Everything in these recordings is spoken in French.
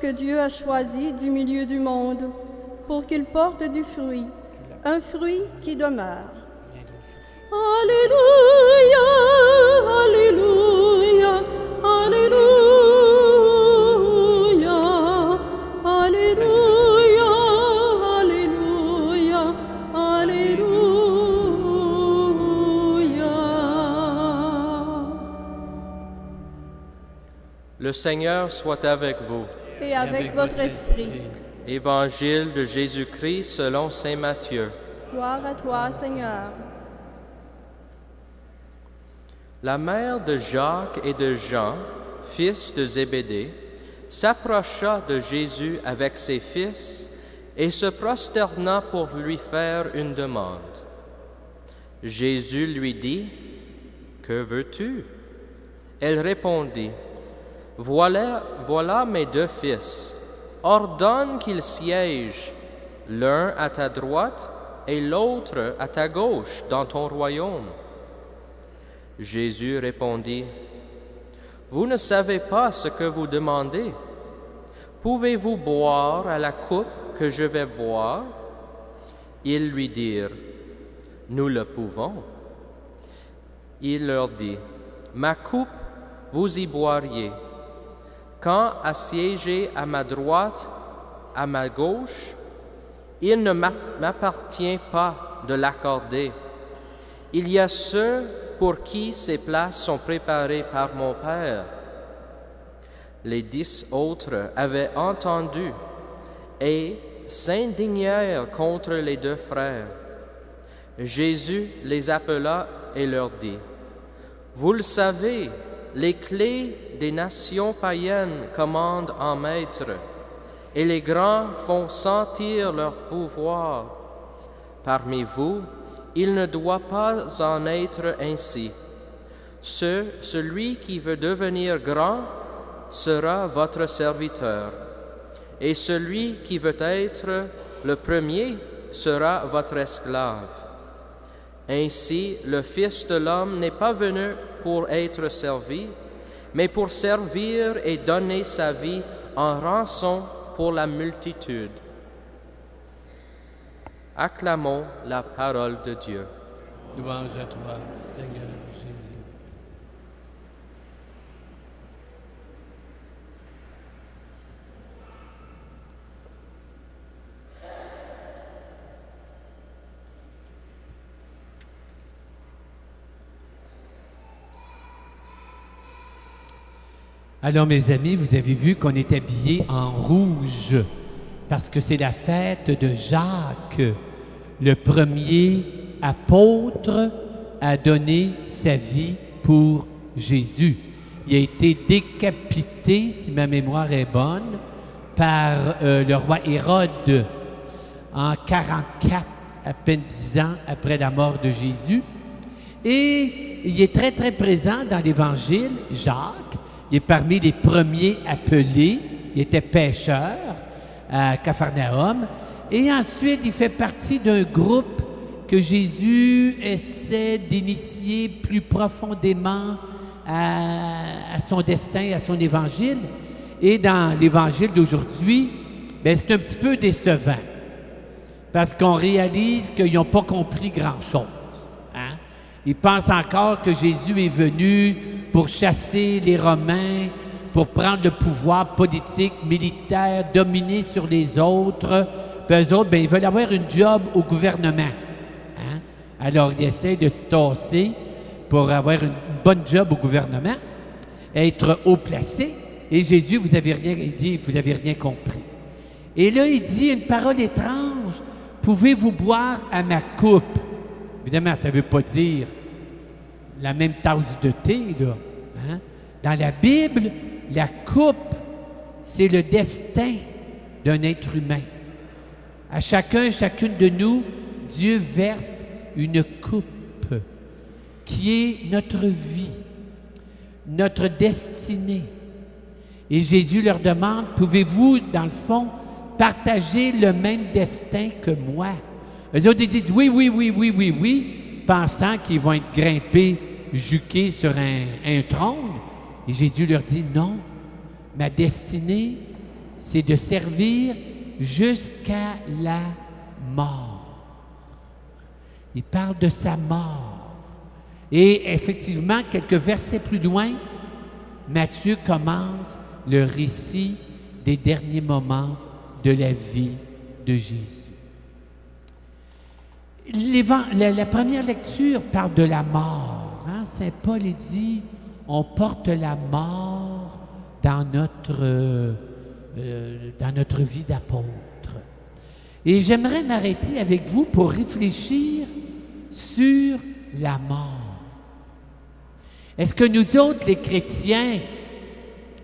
que Dieu a choisi du milieu du monde pour qu'il porte du fruit, un fruit qui demeure. Alléluia, Alléluia, Alléluia, Alléluia, Alléluia, Alléluia. Le Seigneur soit avec vous. Et avec votre esprit. Évangile de Jésus-Christ selon saint Matthieu. Gloire à toi, Seigneur. La mère de Jacques et de Jean, fils de Zébédée, s'approcha de Jésus avec ses fils et se prosterna pour lui faire une demande. Jésus lui dit, « Que veux-tu? » Elle répondit, « Voilà mes deux fils. Ordonne qu'ils siègent, l'un à ta droite et l'autre à ta gauche dans ton royaume. » Jésus répondit, « Vous ne savez pas ce que vous demandez. Pouvez-vous boire à la coupe que je vais boire? » Ils lui dirent, « Nous le pouvons. » Il leur dit, « Ma coupe, vous y boiriez. Quand assiégez à ma droite, à ma gauche, il ne m'appartient pas de l'accorder. Il y a ceux pour qui ces places sont préparées par mon Père. » Les 10 autres avaient entendu et s'indignèrent contre les deux frères. Jésus les appela et leur dit, « Vous le savez, les clés des nations païennes commandent en maître, et les grands font sentir leur pouvoir. Parmi vous, il ne doit pas en être ainsi. Celui qui veut devenir grand sera votre serviteur, et celui qui veut être le premier sera votre esclave. Ainsi, le Fils de l'homme n'est pas venu pour être servi, mais pour servir et donner sa vie en rançon pour la multitude. » Acclamons la parole de Dieu. Louange à toi, Seigneur Jésus. Alors, mes amis, vous avez vu qu'on est habillés en rouge parce que c'est la fête de Jacques, le premier apôtre à donner sa vie pour Jésus. Il a été décapité, si ma mémoire est bonne, par le roi Hérode en 44, à peine 10 ans après la mort de Jésus. Et il est très, très présent dans l'Évangile, Jacques. Il est parmi les premiers appelés. Il était pêcheur à Capharnaüm. Et ensuite, il fait partie d'un groupe que Jésus essaie d'initier plus profondément à son destin, à son évangile. Et dans l'évangile d'aujourd'hui, c'est un petit peu décevant. Parce qu'on réalise qu'ils n'ont pas compris grand-chose. Hein? Ils pensent encore que Jésus est venu pour chasser les Romains, pour prendre le pouvoir politique, militaire, dominer sur les autres. Puis eux autres, ils veulent avoir une job au gouvernement. Hein? Alors, ils essaient de se tasser pour avoir une bonne job au gouvernement, être haut placé. Et Jésus, vous avez rien dit, vous n'avez rien compris. Et là, il dit une parole étrange. « Pouvez-vous boire à ma coupe? » Évidemment, ça ne veut pas dire la même tasse de thé, là. Hein? Dans la Bible, la coupe, c'est le destin d'un être humain. À chacune de nous, Dieu verse une coupe qui est notre vie, notre destinée. Et Jésus leur demande, pouvez-vous, dans le fond, partager le même destin que moi? Eux autres, ils disent oui, pensant qu'ils vont être grimpés, juqués sur un trône. Et Jésus leur dit, non, ma destinée, c'est de servir jusqu'à la mort. Il parle de sa mort. Et effectivement, quelques versets plus loin, Matthieu commence le récit des derniers moments de la vie de Jésus. La première lecture parle de la mort. Hein? Saint Paul dit, on porte la mort dans notre vie d'apôtre. Et j'aimerais m'arrêter avec vous pour réfléchir sur la mort. Est-ce que nous autres, les chrétiens,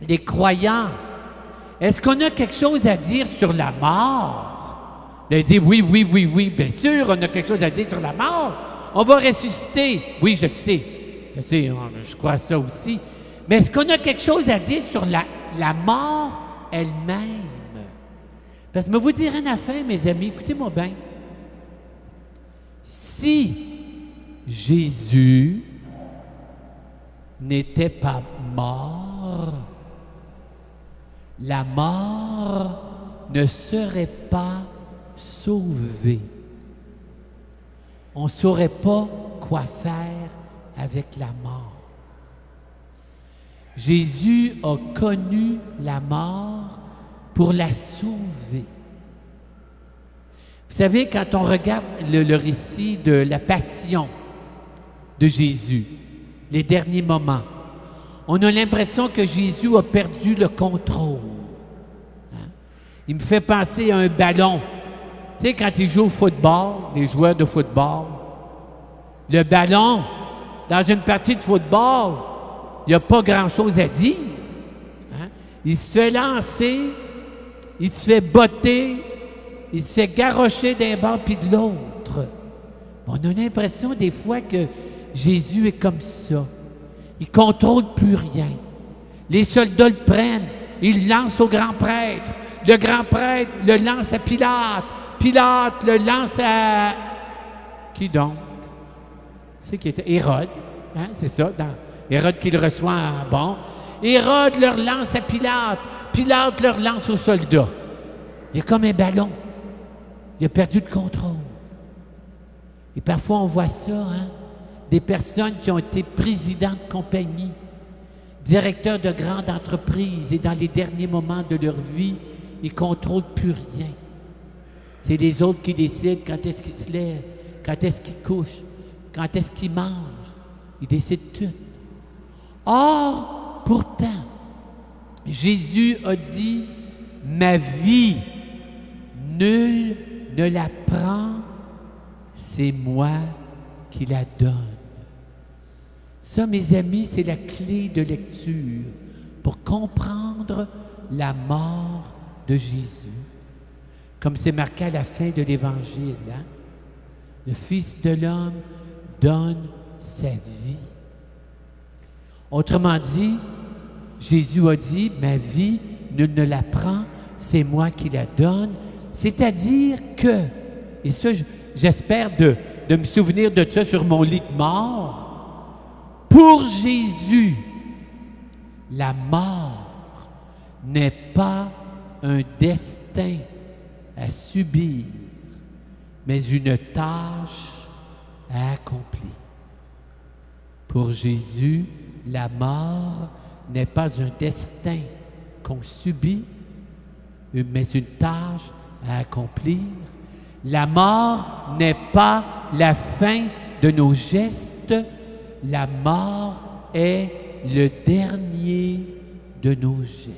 les croyants, est-ce qu'on a quelque chose à dire sur la mort? Il dit oui, bien sûr, on a quelque chose à dire sur la mort. On va ressusciter. Oui, je le sais. Je crois à ça aussi. Mais est-ce qu'on a quelque chose à dire sur la mort elle-même? Parce que je vais vous dire une affaire, mes amis, écoutez-moi bien. Si Jésus n'était pas mort, la mort ne serait pas sauvée. On ne saurait pas quoi faire avec la mort. Jésus a connu la mort pour la sauver. Vous savez, quand on regarde le récit de la passion de Jésus, les derniers moments, on a l'impression que Jésus a perdu le contrôle. Hein? Il me fait penser à un ballon. Tu sais, quand ils jouent au football, les joueurs de football, le ballon, dans une partie de football, il n'y a pas grand-chose à dire. Hein? Il se fait lancer, il se fait botter, il se fait garrocher d'un bord puis de l'autre. On a l'impression des fois que Jésus est comme ça. Il ne contrôle plus rien. Les soldats le prennent, ils le lancent au grand prêtre. Le grand prêtre le lance à Pilate. Pilate le lance à... Qui donc? C'est qui était? Hérode. Hein? C'est ça. Hérode qui le reçoit bon. Hérode leur lance à Pilate. Pilate leur lance aux soldats. Il est comme un ballon. Il a perdu le contrôle. Et parfois, on voit ça, hein? Des personnes qui ont été présidents de compagnie, directeurs de grandes entreprises, et dans les derniers moments de leur vie, ils ne contrôlent plus rien. C'est les autres qui décident quand est-ce qu'ils se lèvent, quand est-ce qu'ils couchent, quand est-ce qu'ils mangent. Ils décident tout. Or, pourtant, Jésus a dit, « Ma vie, nul ne la prend, c'est moi qui la donne. » Ça, mes amis, c'est la clé de lecture pour comprendre la mort de Jésus. Comme c'est marqué à la fin de l'Évangile, hein? Le Fils de l'homme donne sa vie. Autrement dit, Jésus a dit, « Ma vie, nul ne la prend, c'est moi qui la donne. » C'est-à-dire que, et ça, j'espère de me souvenir de ça sur mon lit de mort, pour Jésus, la mort n'est pas un destin à subir, mais une tâche à accomplir. Pour Jésus, la mort n'est pas un destin qu'on subit, mais une tâche à accomplir. La mort n'est pas la fin de nos gestes, la mort est le dernier de nos gestes.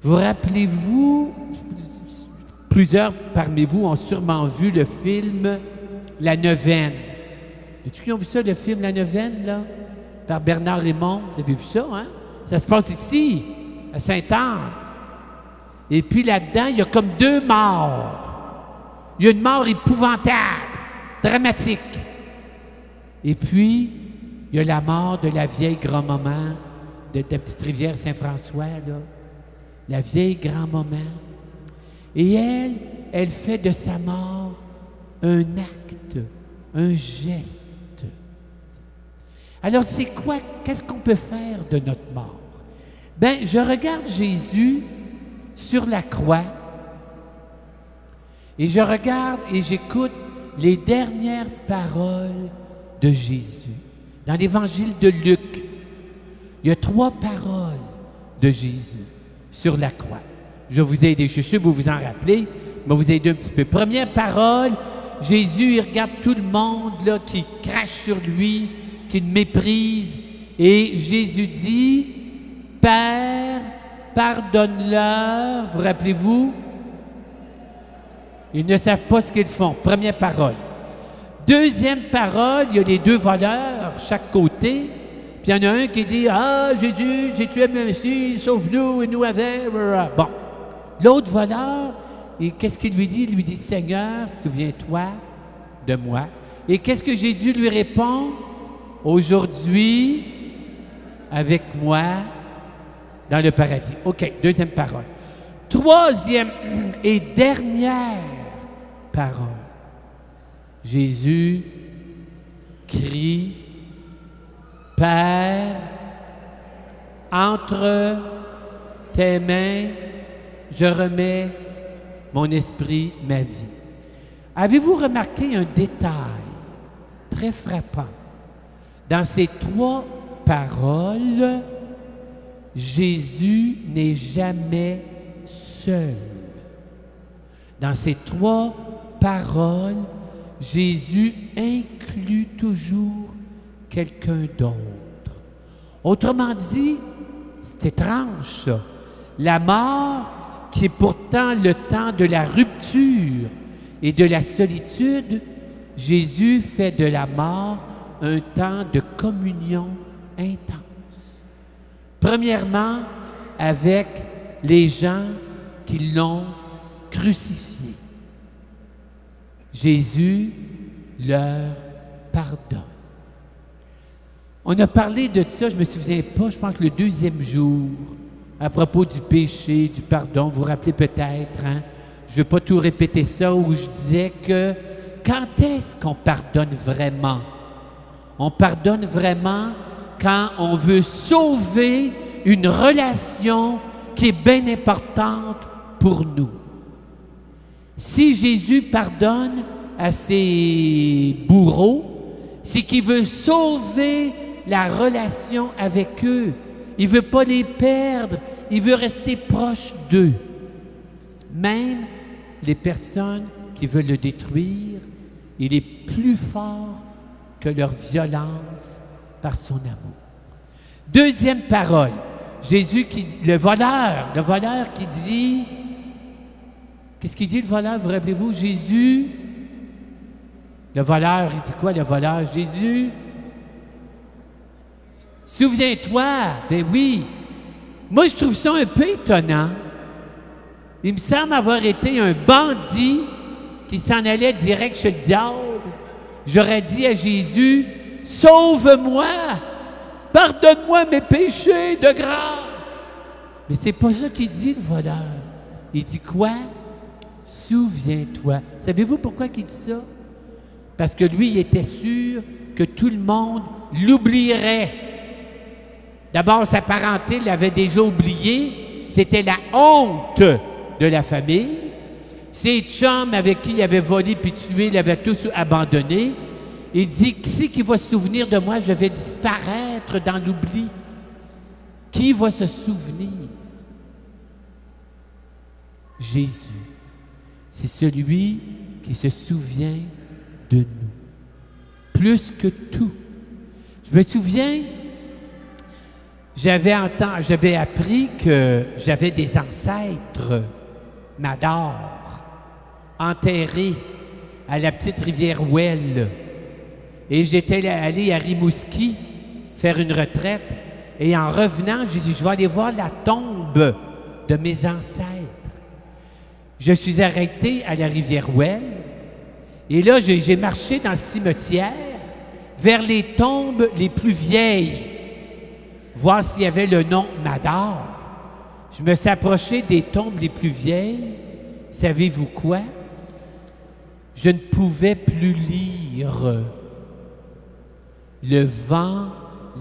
Vous rappelez-vous, plusieurs parmi vous ont sûrement vu le film La Neuvaine. Est-ce qu'ils ont vu ça, le film La Neuvaine, là, par Bernard Raymond? Vous avez vu ça, hein? Ça se passe ici, à Sainte-Anne. Et puis là-dedans, il y a comme deux morts. Il y a une mort épouvantable, dramatique. Et puis, il y a la mort de la vieille grand-maman de la petite rivière Saint-François, là. La vieille grand-maman. Et elle fait de sa mort un acte, un geste. Alors, c'est quoi? Qu'est-ce qu'on peut faire de notre mort? Ben, je regarde Jésus sur la croix et je regarde et j'écoute les dernières paroles de Jésus. Dans l'évangile de Luc, il y a 3 paroles de Jésus sur la croix. Je vais vous aider, je suis sûr que vous vous en rappelez, mais vous aider un petit peu. Première parole, Jésus, il regarde tout le monde là, qui crache sur lui, qui le méprise, et Jésus dit, « Père, pardonne-leur. » Vous rappelez-vous? Ils ne savent pas ce qu'ils font. Première parole. Deuxième parole, il y a les 2 voleurs, chaque côté. Puis il y en a un qui dit, « Ah, Jésus, si tu es Messie, sauve-nous et nous avec. » Bon. L'autre voleur, qu'est-ce qu'il lui dit? Il lui dit, « Seigneur, souviens-toi de moi. » Et qu'est-ce que Jésus lui répond? « Aujourd'hui, avec moi, dans le paradis. » OK, deuxième parole. Troisième et dernière parole. Jésus crie, « Père, entre tes mains, je remets mon esprit, ma vie. » Avez-vous remarqué un détail très frappant? Dans ces 3 paroles, Jésus n'est jamais seul. Dans ces 3 paroles, Jésus inclut toujours quelqu'un d'autre. Autrement dit, c'est étrange ça. La mort, qui est pourtant le temps de la rupture et de la solitude, Jésus fait de la mort un temps de communion intense. Premièrement, avec les gens qui l'ont crucifié. Jésus leur pardonne. On a parlé de ça, je ne me souviens pas, je pense le 2e jour, à propos du péché, du pardon. Vous vous rappelez peut-être, hein? Je ne vais pas tout répéter ça, où je disais que quand est-ce qu'on pardonne vraiment? On pardonne vraiment quand on veut sauver une relation qui est bien importante pour nous. Si Jésus pardonne à ses bourreaux, c'est qu'il veut sauver la relation avec eux. Il ne veut pas les perdre, il veut rester proche d'eux. Même les personnes qui veulent le détruire, il est plus fort que leur violence par son amour. Deuxième parole, Jésus, le voleur qui dit, qu'est-ce qu'il dit le voleur, vous rappelez-vous? Jésus, le voleur, il dit quoi le voleur? Jésus, souviens-toi, ben oui. Moi, je trouve ça un peu étonnant. Il me semble avoir été un bandit qui s'en allait direct chez le diable. J'aurais dit à Jésus, « Sauve-moi! Pardonne-moi mes péchés de grâce! » Mais c'est pas ça qu'il dit, le voleur. Il dit quoi? « Souviens-toi. » Savez-vous pourquoi il dit ça? Parce que lui, il était sûr que tout le monde l'oublierait. D'abord, sa parenté l'avait déjà oublié. C'était la honte de la famille. Ses chums avec qui il avait volé puis tué l'avaient tous abandonné. Il dit, qui c'est qui va se souvenir de moi? Je vais disparaître dans l'oubli. Qui va se souvenir? Jésus. C'est celui qui se souvient de nous. Plus que tout. Je me souviens, j'avais appris que j'avais des ancêtres Mador enterrés à la petite rivière Ouelle. Et j'étais allé à Rimouski faire une retraite. Et en revenant, j'ai dit, je vais aller voir la tombe de mes ancêtres. Je suis arrêté à la rivière Ouelle. Et là, j'ai marché dans le cimetière vers les tombes les plus vieilles, voir s'il y avait le nom Mador. Je me suis approché des tombes les plus vieilles. Savez-vous quoi? Je ne pouvais plus lire. Le vent,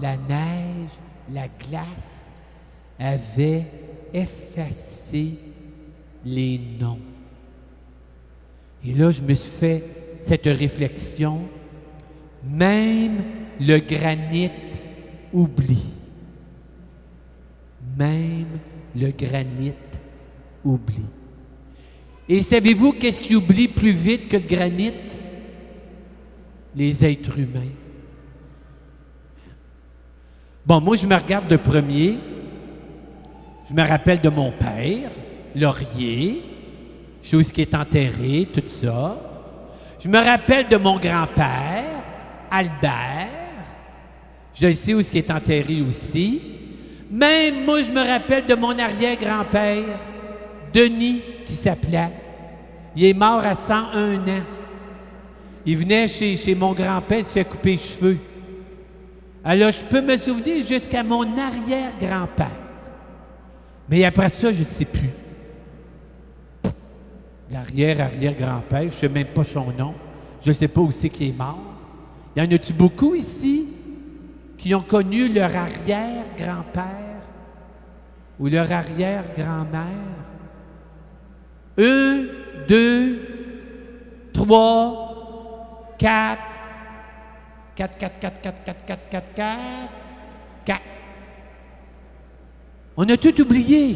la neige, la glace avait effacé les noms. Et là, je me suis fait cette réflexion. Même le granit oublie. Même le granit oublie. Et savez-vous qu'est-ce qui oublie plus vite que le granit? Les êtres humains. Bon, moi, je me regarde de premier. Je me rappelle de mon père, Laurier, chose qui est enterrée, tout ça. Je me rappelle de mon grand-père, Albert. Je sais où ce qui est enterré aussi. Même moi, je me rappelle de mon arrière-grand-père, Denis, qui s'appelait. Il est mort à 101 ans. Il venait chez mon grand-père, il se fait couper les cheveux. Alors, je peux me souvenir jusqu'à mon arrière-grand-père. Mais après ça, je ne sais plus. L'arrière-arrière-grand-père, je ne sais même pas son nom. Je ne sais pas où c'est qu'il est mort. Y en a-tu beaucoup ici qui ont connu leur arrière-grand-père ou leur arrière-grand-mère? 1, 2, 3, 4. 4. On a tout oublié.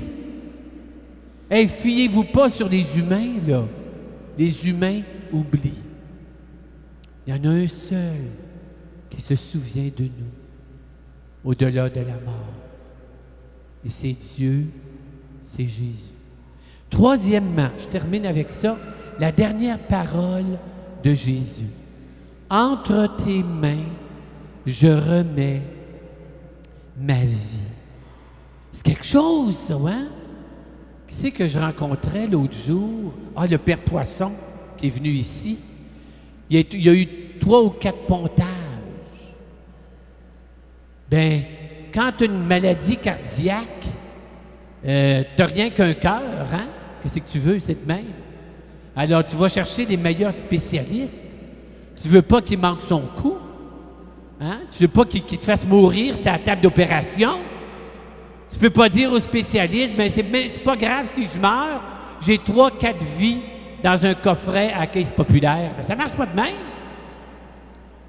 Hey, fiez-vous pas sur les humains, là. Les humains oublient. Il y en a un seul qui se souvient de nous, au-delà de la mort. Et c'est Dieu, c'est Jésus. Troisièmement, je termine avec ça, la dernière parole de Jésus. Entre tes mains, je remets ma vie. C'est quelque chose, ça, hein? Qui c'est que je rencontrais l'autre jour? Ah, le Père Poisson, qui est venu ici. Il y a eu 3 ou 4 pontages. Bien, quand tu as une maladie cardiaque, tu n'as rien qu'un cœur, hein? Qu'est-ce que tu veux, c'est de même? Alors, tu vas chercher les meilleurs spécialistes. Tu ne veux pas qu'il manque son coup. Hein? Tu ne veux pas qu'il te fasse mourir sur la table d'opération. Tu ne peux pas dire aux spécialistes, mais c'est pas grave si je meurs, j'ai 3-4 vies dans un coffret à la Caisse populaire. Ben, ça ne marche pas de même.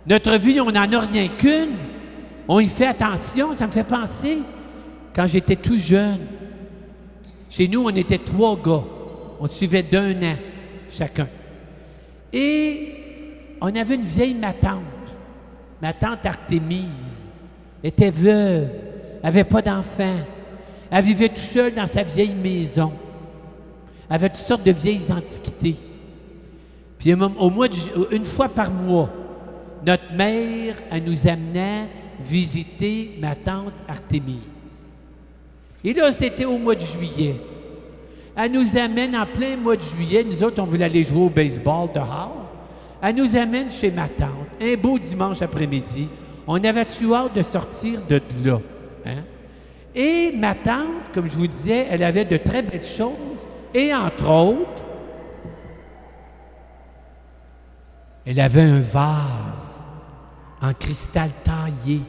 Notre vie, on n'en a rien qu'une. On y fait attention. Ça me fait penser, quand j'étais tout jeune, chez nous, on était 3 gars. On suivait d'1 an chacun. Et on avait une vieille ma tante Artémise, était veuve, n'avait pas d'enfant. Elle vivait toute seule dans sa vieille maison. Elle avait toutes sortes de vieilles antiquités. Puis une fois par mois, notre mère, elle nous amenait visiter ma tante Artémise. Et là, c'était au mois de juillet. Elle nous amène en plein mois de juillet. Nous autres, on voulait aller jouer au baseball dehors. Elle nous amène chez ma tante. Un beau dimanche après-midi. On avait-tu hâte de sortir de là? Hein? Et ma tante, comme je vous disais, elle avait de très belles choses. Et entre autres, elle avait un vase en cristal taillé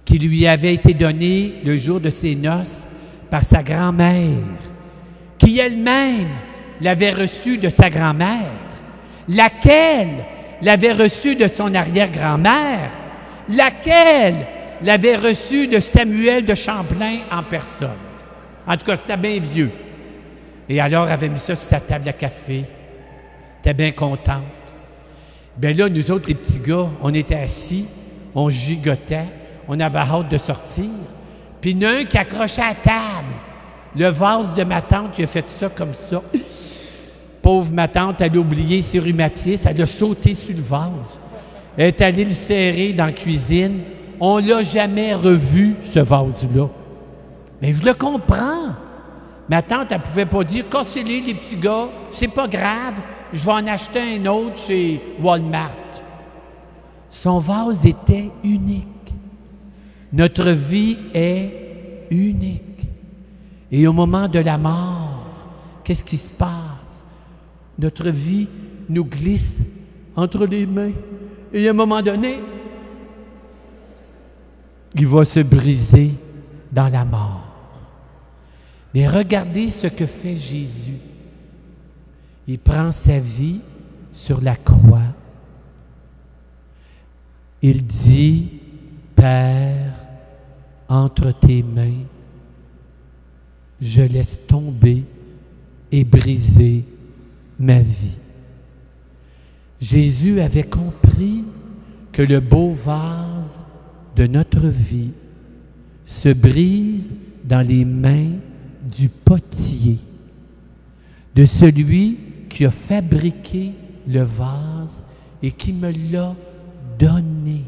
qui lui avait été donné le jour de ses noces par sa grand-mère, qui elle-même l'avait reçu de sa grand-mère, laquelle l'avait reçu de son arrière-grand-mère, laquelle l'avait reçu de Samuel de Champlain en personne. En tout cas, c'était bien vieux. Et alors, elle avait mis ça sur sa table à café. Elle était bien contente. Bien là, nous autres, les petits gars, on était assis, on gigotait, on avait hâte de sortir. Puis il y en a un qui accrochait à la table. Le vase de ma tante, il a fait ça comme ça. Pauvre ma tante, elle a oublié ses rhumatismes, elle a sauté sur le vase. Elle est allée le serrer dans la cuisine. On ne l'a jamais revu, ce vase-là. Mais je le comprends. Ma tante, elle ne pouvait pas dire « Cassez-les, les petits gars, c'est pas grave, je vais en acheter un autre chez Walmart. » Son vase était unique. Notre vie est unique. Et au moment de la mort, qu'est-ce qui se passe? Notre vie nous glisse entre les mains. Et à un moment donné, il va se briser dans la mort. Mais regardez ce que fait Jésus. Il prend sa vie sur la croix. Il dit, Père, entre tes mains, je laisse tomber et briser ma vie. Jésus avait compris que le beau vase de notre vie se brise dans les mains du potier, de celui qui a fabriqué le vase et qui me l'a donné.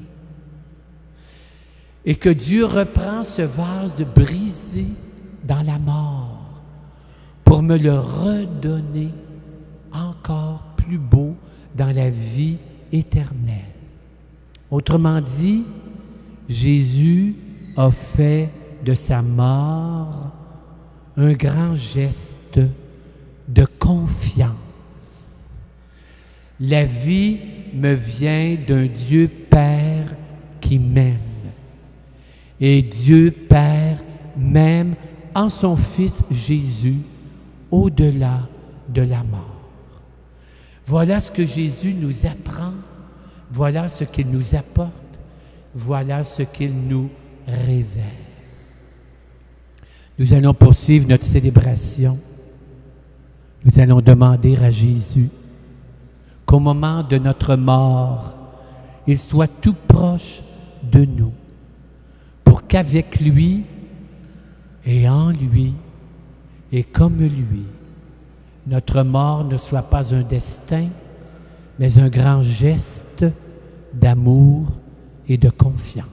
Et que Dieu reprend ce vase brisé dans la mort pour me le redonner encore plus beau dans la vie éternelle. Autrement dit, Jésus a fait de sa mort un grand geste de confiance. La vie me vient d'un Dieu Père qui m'aime. Et Dieu Père m'aime en son Fils Jésus au-delà de la mort. Voilà ce que Jésus nous apprend, voilà ce qu'il nous apporte, voilà ce qu'il nous révèle. Nous allons poursuivre notre célébration. Nous allons demander à Jésus qu'au moment de notre mort, il soit tout proche de nous, pour qu'avec lui et en lui et comme lui, notre mort ne soit pas un destin, mais un grand geste d'amour et de confiance.